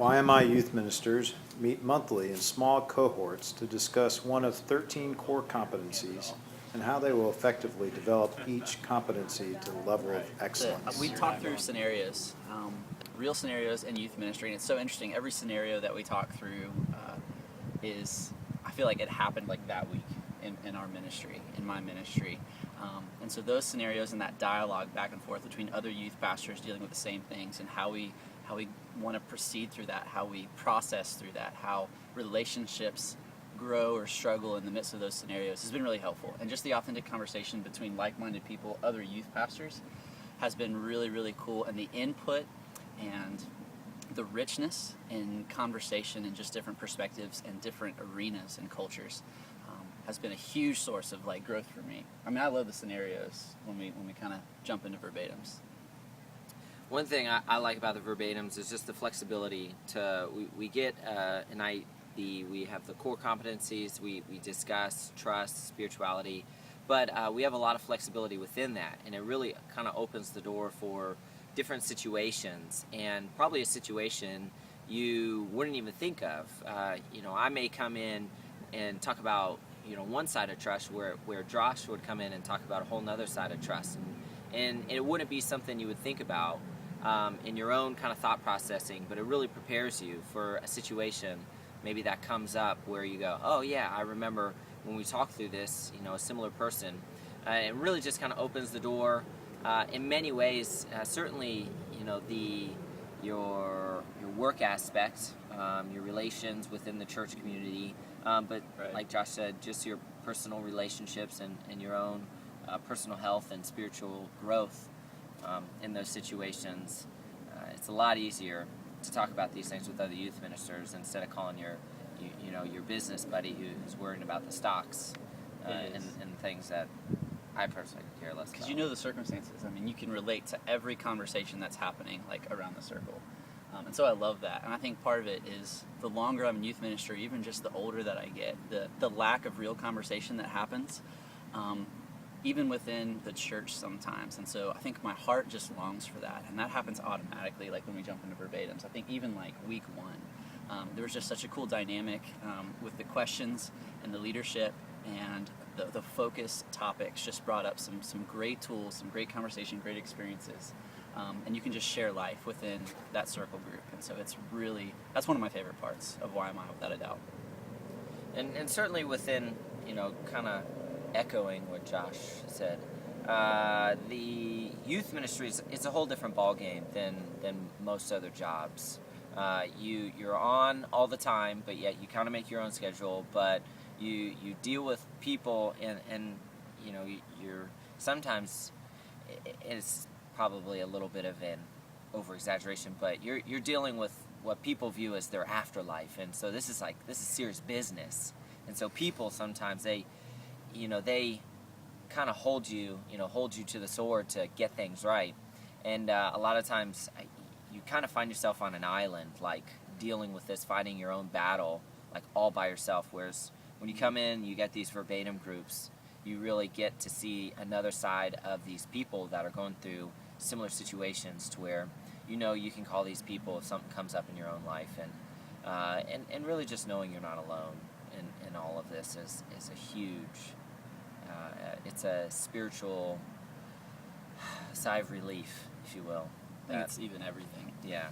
YMI youth ministers meet monthly in small cohorts to discuss one of 13 core competencies and how they will effectively develop each competency to the level of excellence. We talk through scenarios, real scenarios in youth ministry, and it's so interesting. Every scenario that we talk through I feel like it happened like that week in our ministry, in my ministry. And so those scenarios and that dialogue back and forth between other youth pastors dealing with the same things and how we want to proceed through that, how we process through that, how relationships grow or struggle in the midst of those scenarios has been really helpful. And just the authentic conversation between like-minded people, other youth pastors, has been really, really cool. And the input and the richness in conversation and just different perspectives and different arenas and cultures has been a huge source of like growth for me. I mean, I love the scenarios when we kind of jump into verbatims. One thing I like about the verbatims is just the flexibility to we get we have the core competencies, we discuss trust, spirituality, but we have a lot of flexibility within that, and it really kind of opens the door for different situations, and probably a situation you wouldn't even think of. I may come in and talk about one side of trust where Josh would come in and talk about a whole nother side of trust, and it wouldn't be something you would think about in your own kind of thought processing, but it really prepares you for a situation maybe that comes up where you go, oh yeah, I remember when we talked through this, a similar person. It really just kind of opens the door in many ways. Certainly, your work aspect, your relations within the church community, but Right. like Josh said, just your personal relationships and your own personal health and spiritual growth in those situations. It's a lot easier to talk about these things with other youth ministers instead of calling your business buddy who's worrying about the stocks and things that I personally could care less about. Because you know the circumstances. I mean, you can relate to every conversation that's happening, like, around the circle. And so I love that. And I think part of it is the longer I'm in youth ministry, even just the older that I get, the lack of real conversation that happens, even within the church sometimes. And so I think my heart just longs for that. And that happens automatically, like when we jump into verbatims. I think even like week one, there was just such a cool dynamic with the questions and the leadership, and the focus topics just brought up some great tools, some great conversation, great experiences. And you can just share life within that circle group. And so that's one of my favorite parts of YMI, without a doubt. And certainly within, kind of echoing what Josh said, the youth ministry is a whole different ballgame than most other jobs. You're on all the time, but yet you kind of make your own schedule, but you deal with people and you're sometimes it's probably a little bit of an over exaggeration, but you're dealing with what people view as their afterlife, and so this is serious business. And so people sometimes they kind of hold you to the sword to get things right, and a lot of times you kind of find yourself on an island, like dealing with this, fighting your own battle, like all by yourself. Whereas when you come in, you get these verbatim groups, you really get to see another side of these people that are going through similar situations, to where you can call these people if something comes up in your own life, and really just knowing you're not alone in all of this is a huge it's a spiritual sigh of relief, if you will. I think it's even everything. Yeah.